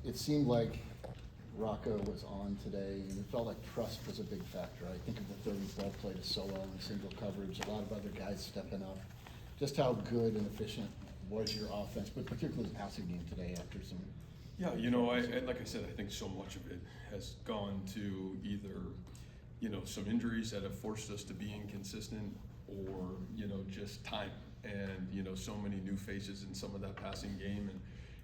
it seemed like Rocco was on today, and it felt like trust was a big factor. I think of the 30 ball play to Solo and single coverage, a lot of other guys stepping up. Just how good and efficient was your offense, but particularly the passing game today after some. Yeah, like I said, I think so much of it has gone to either, some injuries that have forced us to be inconsistent, or, just time and, so many new faces in some of that passing game. And,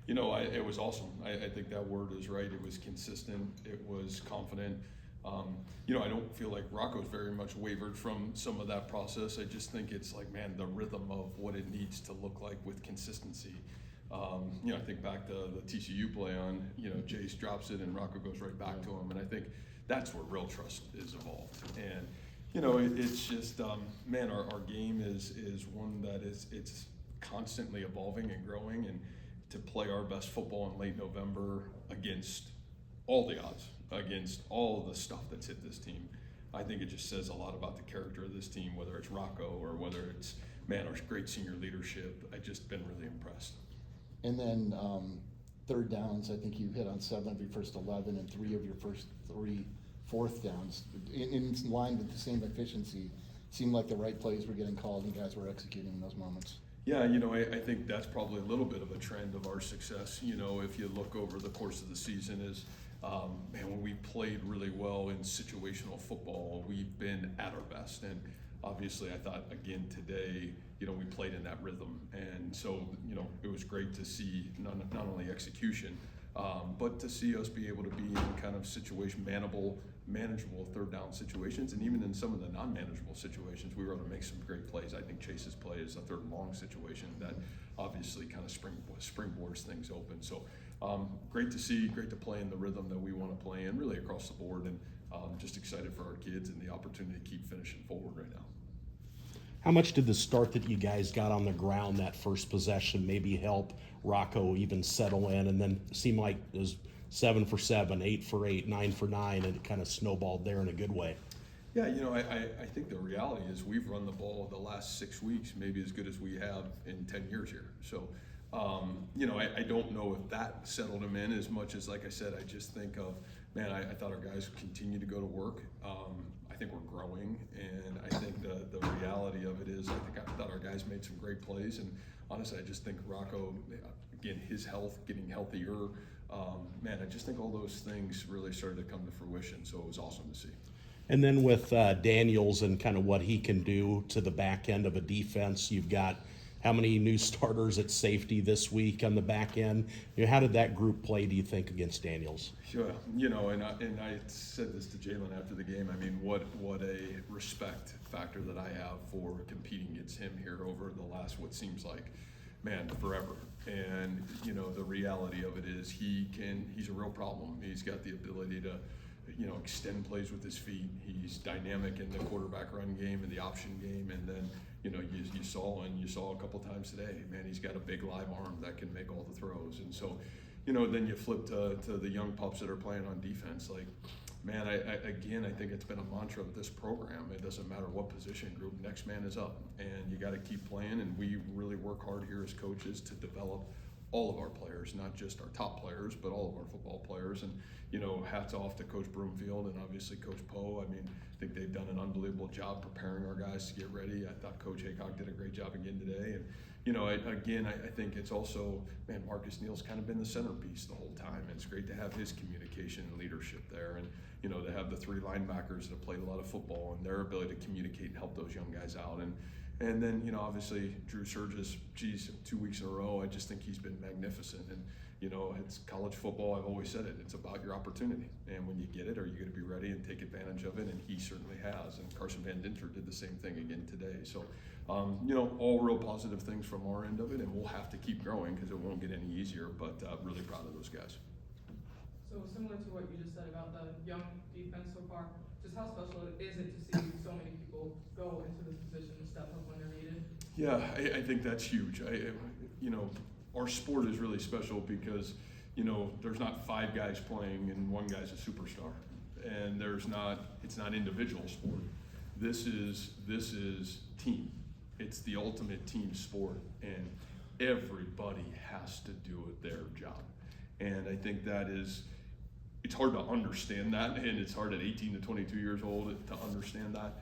it was awesome. I think that word is right. It was consistent. It was confident. I don't feel like Rocco's very much wavered from some of that process. I just think it's like, man, the rhythm of what it needs to look like with consistency. I think back to the TCU play on, Jace drops it and Rocco goes right back to him. And I think that's where real trust is evolved. And, it's just, man, our game is one that it's constantly evolving and growing, and to play our best football in late November against all the odds, against all of the stuff that's hit this team, I think it just says a lot about the character of this team, whether it's Rocco or whether it's, man, our great senior leadership. I've just been really impressed. And then third downs, I think you hit on 7 of your first 11 and 3 of your first 3 fourth downs. In line with the same efficiency, seemed like the right plays were getting called and guys were executing in those moments. Yeah, I think that's probably a little bit of a trend of our success. If you look over the course of the season, is man, when we played really well in situational football, we've been at our best. And obviously, I thought again today, we played in that rhythm, and so it was great to see not only execution, but to see us be able to be in kind of manageable third down situations, and even in some of the non-manageable situations, we were able to make some great plays. I think Chase's play is a third and long situation that obviously kind of springboards things open. So great to see, great to play in the rhythm that we want to play in, really across the board, and just excited for our kids and the opportunity to keep finishing forward right now. How much did the start that you guys got on the ground that first possession maybe help Rocco even settle in, and then seem like it was 7 for 7, 8 for 8, 9 for 9, and it kind of snowballed there in a good way? Yeah, I think the reality is we've run the ball the last 6 weeks maybe as good as we have in 10 years here. So, I don't know if that settled him in as much as, like I said, I just think of, man, I thought our guys continue to go to work. I think we're growing, and I think the reality of it is I thought our guys made some great plays, and honestly, I just think Rocco, again, his health, getting healthier, man, I just think all those things really started to come to fruition, so it was awesome to see. And then with Daniels and kind of what he can do to the back end of a defense, you've got how many new starters at safety this week on the back end? How did that group play, do you think, against Daniels? Sure, and I said this to Jalen after the game. I mean, what a respect factor that I have for competing against him here over the last, what seems like, man, forever. And the reality of it is he's a real problem. He's got the ability to extend plays with his feet. He's dynamic in the quarterback run game and the option game, and then you saw a couple times today, man, he's got a big live arm that can make all the throws. And so then you flip to the young pups that are playing on defense. Like, man, I think it's been a mantra of this program. It doesn't matter what position group, next man is up, and you got to keep playing. And we really work hard here as coaches to develop all of our players, not just our top players, but all of our football players. And hats off to Coach Broomfield and obviously Coach Poe. I mean, I think they've done an unbelievable job preparing our guys to get ready. I thought Coach Haycock did a great job again today. And I think it's also, man, Marcus Neal's kind of been the centerpiece the whole time. It's great to have his communication and leadership there, and to have the 3 linebackers that have played a lot of football and their ability to communicate and help those young guys out. And then, obviously Drew Surges, 2 weeks in a row, I just think he's been magnificent. And, it's college football, I've always said it, it's about your opportunity. And when you get it, are you going to be ready and take advantage of it? And he certainly has. And Carson Van Dinter did the same thing again today. So, all real positive things from our end of it. And we'll have to keep growing because it won't get any easier, but really proud of those guys. So similar to what you just said about the young defense so far, just how special is it to see so many people go into this position and step up when they're needed? Yeah, I think that's huge. Our sport is really special because, there's not 5 guys playing and one guy's a superstar, and it's not individual sport. This is team. It's the ultimate team sport, and everybody has to do their job. And I think that is, it's hard to understand that, and it's hard at 18 to 22 years old to understand that.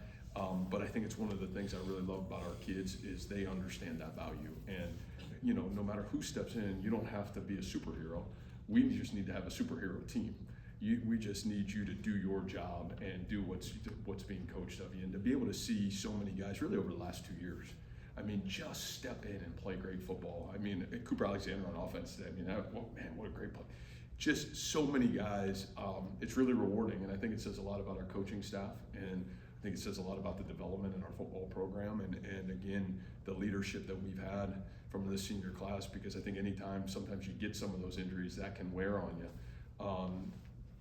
But I think it's one of the things I really love about our kids is they understand that value. And, you know, no matter who steps in, you don't have to be a superhero. We just need to have a superhero team. We just need you to do your job and do what's being coached of you. And to be able to see so many guys really over the last 2 years, I mean, just step in and play great football. I mean, Cooper Alexander on offense today, I mean, man, what a great play. Just so many guys, it's really rewarding. And I think it says a lot about our coaching staff, and I think it says a lot about the development in our football program, and again, the leadership that we've had from this senior class, because I think anytime, sometimes you get some of those injuries, that can wear on you.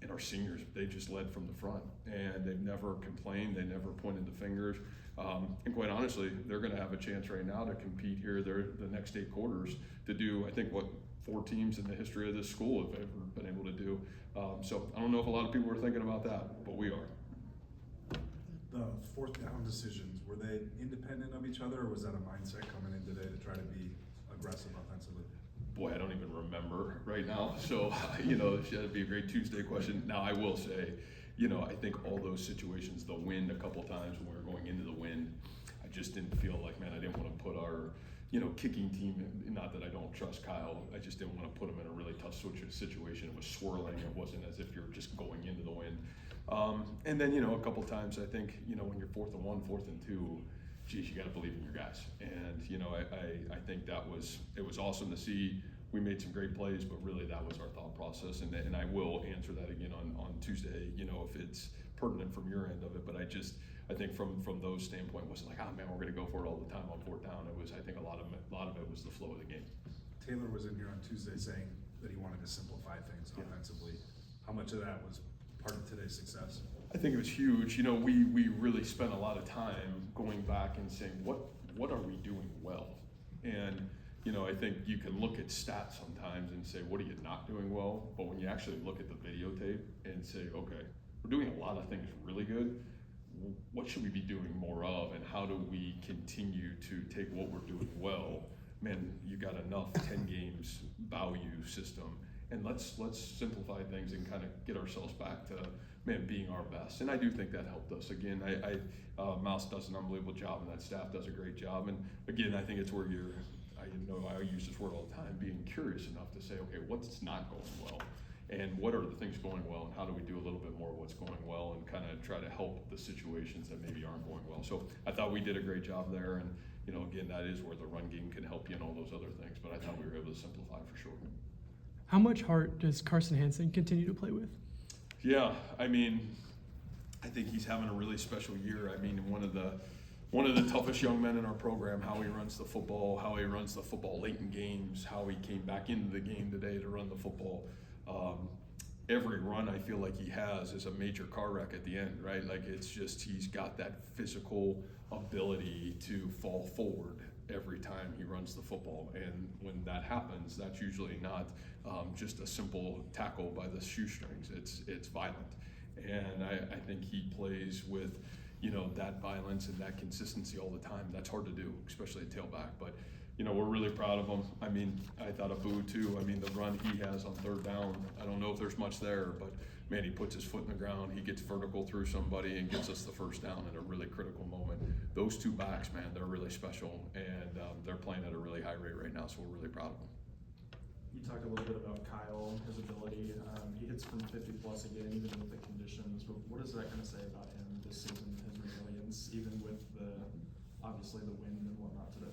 And our seniors, they just led from the front, and they've never complained, they never pointed the fingers. And quite honestly, they're gonna have a chance right now to compete here the next 8 quarters to do, I think, what 4 teams in the history of this school have ever been able to do. So I don't know if a lot of people are thinking about that, but we are. The 4th down decisions, were they independent of each other, or was that a mindset coming in today to try to be aggressive offensively? Boy, I don't even remember right now. So, you know, that'd be a great Tuesday question. Now, I will say, you know, I think all those situations, the wind a couple times when we were going into the wind, I just didn't feel like, man, I didn't want to put our, you know, kicking team, not that I don't trust Kyle, I just didn't want to put him in a really tough situation. It was swirling. It wasn't as if you're just going into the wind. And then, you know, a couple times, I think, you know, when you're 4th and 1, 4th and 2, geez, you got to believe in your guys. And, you know, I think it was awesome to see. We made some great plays, but really that was our thought process. And I will answer that again on Tuesday, you know, if it's pertinent from your end of it. But I think from those standpoint, wasn't like, oh man, we're going to go for it all the time on 4th down. It was, I think a lot of it was the flow of the game. Taylor was in here on Tuesday saying that he wanted to simplify things offensively. How much of that was part of today's success? I think it was huge. You know, we really spent a lot of time going back and saying, what are we doing well? And, you know, I think you can look at stats sometimes and say, what are you not doing well? But when you actually look at the videotape and say, okay, we're doing a lot of things really good. What should we be doing more of? And how do we continue to take what we're doing well? Man, you got enough 10 games value system. And let's simplify things and kind of get ourselves back to, man, being our best. And I do think that helped us. Again, Mouse does an unbelievable job, and that staff does a great job. And again, I think it's where I use this word all the time, being curious enough to say, okay, what's not going well? And what are the things going well, and how do we do a little bit more of what's going well, and kind of try to help the situations that maybe aren't going well. So I thought we did a great job there, and you know, again, that is where the run game can help you and all those other things, but I thought we were able to simplify for sure. How much heart does Carson Hansen continue to play with? Yeah, I mean, I think he's having a really special year. I mean, one of the toughest young men in our program, how he runs the football late in games, how he came back into the game today to run the football. Every run I feel like he has is a major car wreck at the end, right? Like it's just, he's got that physical ability to fall forward every time he runs the football. And when that happens, that's usually not just a simple tackle by the shoestrings. It's violent. And I think he plays with, you know, that violence and that consistency all the time. That's hard to do, especially at tailback. But, you know, we're really proud of him. I mean, I thought of Boo too. I mean, the run he has on 3rd down, I don't know if there's much there, but man, he puts his foot in the ground, he gets vertical through somebody and gets us the 1st down at a really critical moment. Those 2 backs, man, they're really special, and they're playing at a really high rate right now, so we're really proud of them. You talked a little bit about Kyle, his ability. He hits from 50 plus again, even with the conditions. What does that kind of say about him this season, his resilience, even with obviously the wind and whatnot today?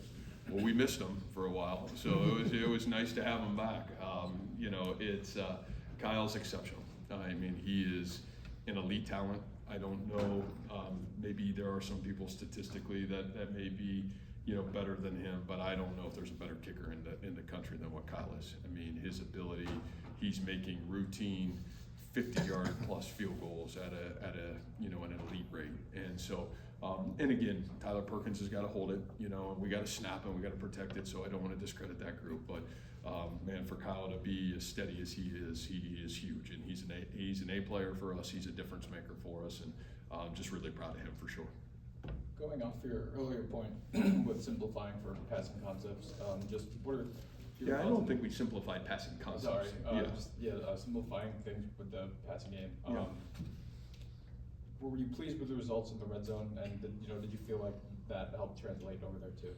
Well, we missed him for a while, so it was nice to have him back. You know, it's Kyle's exceptional. I mean, he is an elite talent. I don't know, maybe there are some people statistically that may be, you know, better than him, but I don't know if there's a better kicker in the country than what Kyle is. I mean, his ability, he's making routine 50-yard plus field goals at a you know, an elite rate. And so, and again, Tyler Perkins has got to hold it, you know, and we got to snap and we got to protect it. So I don't want to discredit that group, but man, for Kyle to be as steady as he is huge, and he's an A player for us. He's a difference maker for us, and just really proud of him for sure. Going off your earlier point with simplifying for passing concepts, just what are your Yeah, I thoughts don't on- think we simplified passing concepts. Sorry, Yeah. simplifying things with the passing game. Yeah. Were you pleased with the results in the red zone, and did you feel like that helped translate over there too?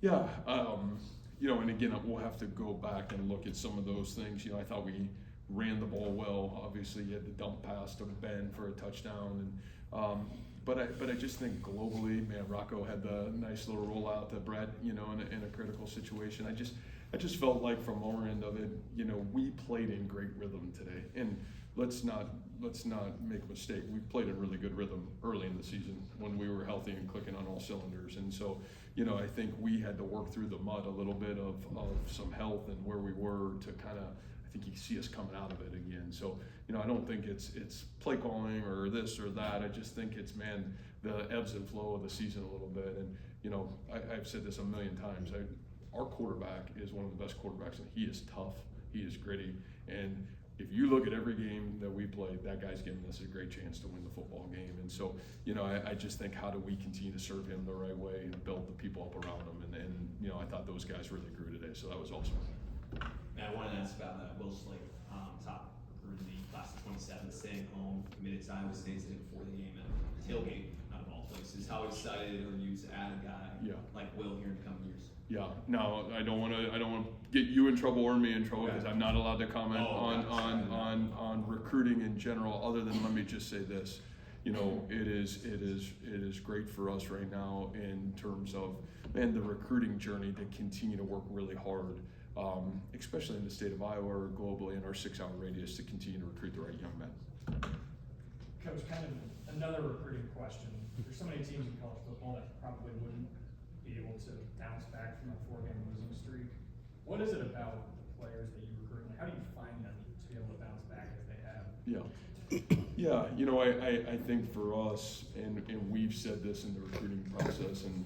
Yeah, and again, we'll have to go back and look at some of those things. I thought we ran the ball well. Obviously, you had the dump pass to Ben for a touchdown, and but I just think globally, man, Rocco had the nice little rollout to Brett, in a critical situation. I just felt like from our end of it, we played in great rhythm today, and let's not make a mistake. We played in really good rhythm early in the season when we were healthy and clicking on all cylinders. And so, I think we had to work through the mud a little bit of some health and where we were to kind of, I think you see us coming out of it again. So, I don't think it's play calling or this or that. I just think it's, man, the ebbs and flow of the season a little bit. And, I've said this a million times. Our quarterback is one of the best quarterbacks, and he is tough. He is gritty. And if you look at every game that we played, that guy's giving us a great chance to win the football game. And so, I just think, how do we continue to serve him the right way and build the people up around him? And I thought those guys really grew today, so that was awesome. Matt, I wanted to ask about that. Will Slate, top recruit in the class of 27, staying home, committed to Iowa State today before the game at tailgate, not of all places. How excited are you to add a guy like Will here in the coming years? Yeah, no, I don't want to get you in trouble or me in trouble, because I'm not allowed to comment on recruiting in general. Other than, let me just say this, it is great for us right now in terms of, man, the recruiting journey to continue to work really hard, especially in the state of Iowa or globally in our 6-hour radius, to continue to recruit the right young men. Coach, kind of another recruiting question. There's so many teams in college football that probably wouldn't be able to bounce back from a 4-game losing streak. What is it about the players that you recruit? How do you find them to be able to bounce back as they have? Yeah, I think for us, and we've said this in the recruiting process, and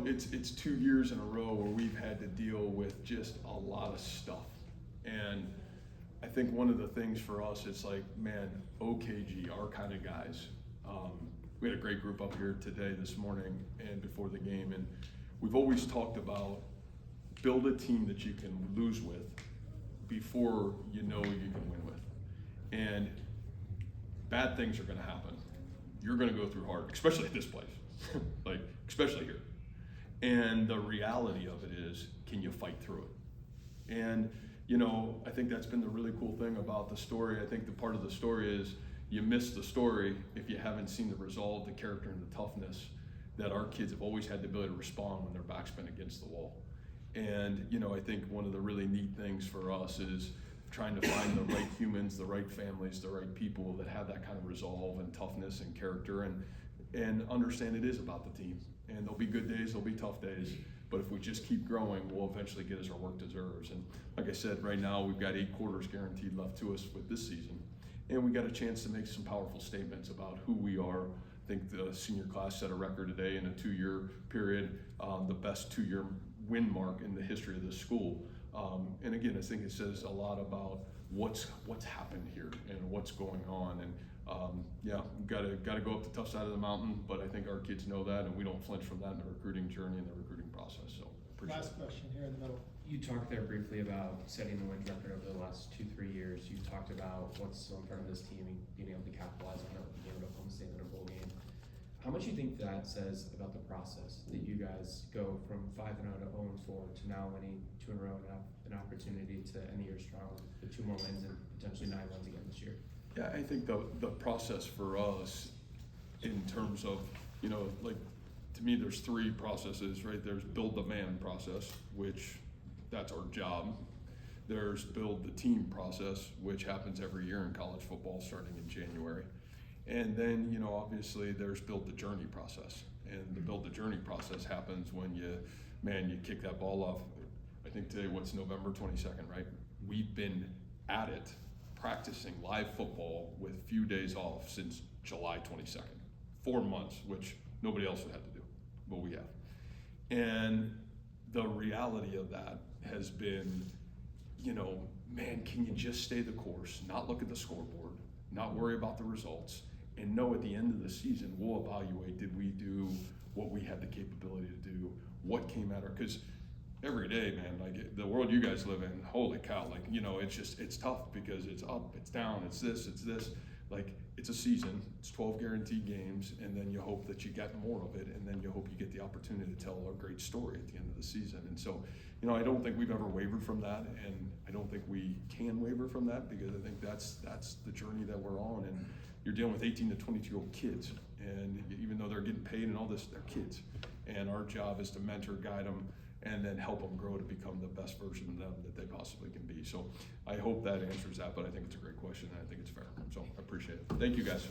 it's 2 years in a row where we've had to deal with just a lot of stuff. And I think one of the things for us, it's like, man, OKG, our kind of guys. We had a great group up here today, this morning, and before the game, and we've always talked about build a team that you can lose with before you can win with. And bad things are going to happen. You're going to go through hard, especially at this place, especially here. And the reality of it is, can you fight through it? And I think that's been the really cool thing about the story. I think the part of the story is, you miss the story if you haven't seen the resolve, the character, and the toughness that our kids have always had the ability to respond when their back's been against the wall. And I think one of the really neat things for us is trying to find the right humans, the right families, the right people that have that kind of resolve and toughness and character, and understand it is about the team. And there'll be good days, there'll be tough days, but if we just keep growing, we'll eventually get as our work deserves. And like I said, right now we've got 8 quarters guaranteed left to us with this season. And we got a chance to make some powerful statements about who we are. I think the senior class set a record today in a 2-year period, the best 2-year win mark in the history of the school. And again, I think it says a lot about what's happened here and what's going on. And got to go up the tough side of the mountain, but I think our kids know that, and we don't flinch from that in the recruiting journey and the recruiting process. So appreciate Last it. question here in the middle. You talked there briefly about setting the wins record over the last 2-3 years. You talked about what's still in front of this team and being able to capitalize on it, being able to Oklahoma State in a bowl game. How much do you think that says about the process that you guys go from 5-0 to 0-4 to now winning 2 in a row and have an opportunity to end the year strong with 2 more wins and potentially 9 wins again this year? Yeah, I think the process for us in terms of, to me, there's 3 processes, right? There's build the man process, which that's our job. There's build the team process, which happens every year in college football starting in January. And then, obviously there's build the journey process. And the build the journey process happens when you kick that ball off. I think today, what's November 22nd, right? We've been at it, practicing live football with few days off since July 22nd. 4 months, which nobody else would have to do, but we have. And the reality of that has been, man, can you just stay the course, not look at the scoreboard, not worry about the results, and know at the end of the season, we'll evaluate, did we do what we had the capability to do, what came at our, because every day, man, like the world you guys live in, holy cow, like, you know, it's tough because it's up, it's down, it's this. Like, it's a season, it's 12 guaranteed games, and then you hope that you get more of it, and then you hope you get the opportunity to tell a great story at the end of the season. And so, you know, I don't think we've ever wavered from that, and I don't think we can waver from that, because I think that's the journey that we're on. And you're dealing with 18 to 22-year-old kids, and even though they're getting paid and all this, they're kids. And our job is to mentor, guide them, and then help them grow to become the best version of them that they possibly can be. So I hope that answers that, but I think it's a great question, and I think it's fair. So I appreciate it. Thank you, guys.